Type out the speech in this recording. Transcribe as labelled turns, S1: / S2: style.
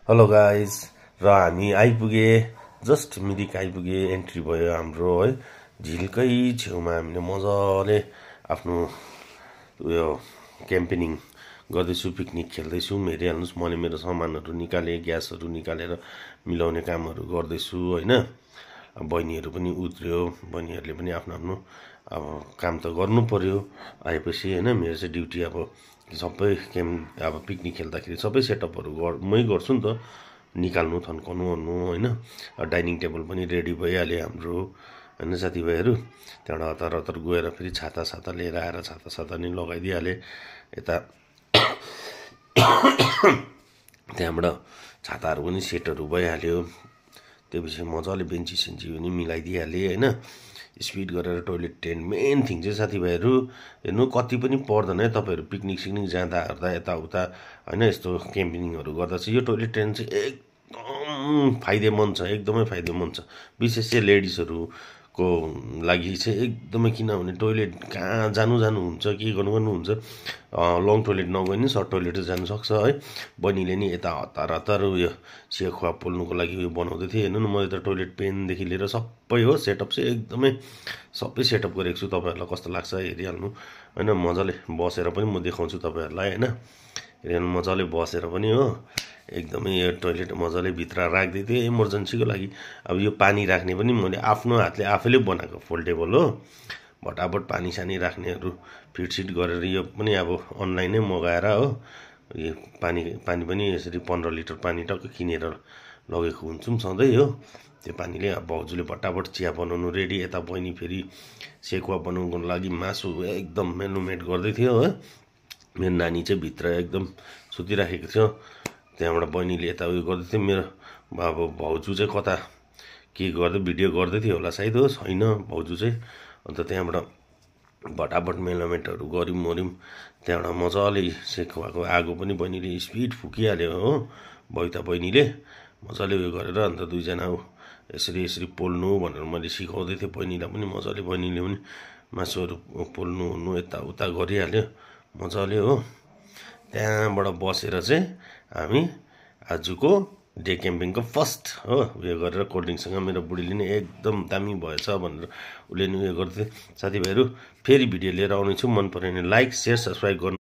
S1: hello guys र हामी आइपुगे जस्ट मिरिक आइपुगे एन्ट्री भयो हाम्रो है झिलकै छेउमा हामीले मजाले आफ्नो उयो क्याम्पेनिङ गर्दैछु पिकनिक खेल्दैछु हेरिहाल्नुस् मैले मेरो सामानहरू निकाले ग्यासहरू निकालेर मिलाउने कामहरू गर्दैछु हैन बहिनीहरू पनि उत्र्यो बहिनीहरूले पनि आफ्नो आफ्नो अब काम त गर्नु पर्यो आएपछि हैन मेरो चाहिँ ड्युटी अब सबै अब पिकनिक खेल्दाखेरि सबै सेटअपहरू मै गर्छु नि त निकाल्नु थन्काउनु ओर्नु हैन डाइनिङ टेबल पनि रेडी भइहाल्यो हाम्रो हैन साथीभाइहरू त्यहाँबाट हतार हतार गएर फेरि छाता साता लिएर आएर छाता साता नि लगाइदिइहालेँ यता त्यहाँबाट छाताहरू पनि सेटहरू भइहाल्यो त्यसपछि मजाले बेन्ची सेन्ची पनि मिलाइदिइहालेँ हैन स्पिड गरेर टोइलेट टेन्ट मेन थिङ चाहिँ साथीभाइहरू हेर्नु कति पनि पर्दैन है तपाईँहरू पिकनिक सिकनिक जाँदा हेर्दा यताउता हैन यस्तो क्याम्पिङहरू गर्दा चाहिँ यो टोइलेट टेन्ट चाहिँ एकदम फाइदेमन्द छ एकदमै फाइदेमन्द छ विशेष चाहिँ लेडिजहरूको लागि चाहिँ एकदमै किनभने टोइलेट कहाँ जानु हुन्छ के गर्नु हुन्छ लङ टोइलेट नगए नि सर्ट टोइलेट जानु सक्छ है बहिनीले नि यता हतार हतार उयो चिया खुवा पोल्नुको लागि उयो बनाउँदै थिएँ हेर्नु न मैले त टोइलेट पेनदेखि लिएर सबै हो सेटअप चाहिँ एकदमै सबै सेटअप गरेको छु तपाईँहरूलाई कस्तो लाग्छ हेरिहाल्नु हैन मजाले बसेर पनि म देखाउँछु तपाईँहरूलाई हैन हेरिहाल्नु मजाले बसेर पनि हो एकदमै यो टोइलेट मजाले भित्र राख्दै थिएँ इमर्जेन्सीको लागि अब यो पानी राख्ने पनि मैले आफ्नो हातले आफैले बनाएको फोल्डेबल हो भटाभट पानी सानी राख्नेहरू फिटसिट गरेर यो पनि अब अनलाइनै मगाएर हो यो पानी पनि यसरी 15 लिटर पानी टक्क किनेर लगेको हुन्छौँ सधैँ हो त्यो पानीले अब भाउजूले भटाभट चिया बनाउनु रेडी यता बहिनी फेरि सेकुवा बनाउनुको लागि मासु एकदम मेनुमेट गर्दै थियो हो मेरो नानी चाहिँ भित्र एकदम सुतिराखेको थियो त्यहाँबाट बहिनीले यता उयो गर्दै थियो मेरो अब भाउजू चाहिँ कता के गर्दै भिडियो गर्दै थियो होला सायद हो छैन भाउजू चाहिँ अन्त त्यहाँबाट भटाभट मेलामेटहरू गऱ्यौँ मऱ्यौँ त्यहाँबाट मजाले सेकुवाको आगो पनि बहिनीले स्पिड फुकिहाल्यो हो बहिनीले मजाले उयो गरेर अन्त दुईजना यसरी पोल्नु भनेर मैले सिकाउँदै थिएँ बहिनीलाई पनि मजाले बहिनीले पनि मासुहरू पोल्नु ओर्नु यताउता गरिहाल्यो मजाले हो त्यहाँबाट बसेर चाहिँ हामी आजको डे क्याम्पिङको फर्स्ट हो उयो गरेर कोल्ड ड्रिङ्कसँग मेरो बुढीले नि एकदम दामी भएछ भनेर उसले नि उयो गर्दै साथीभाइहरू फेरि भिडियो लिएर आउनेछु मन पऱ्यो भने लाइक सेयर सब्सक्राइब गर्नु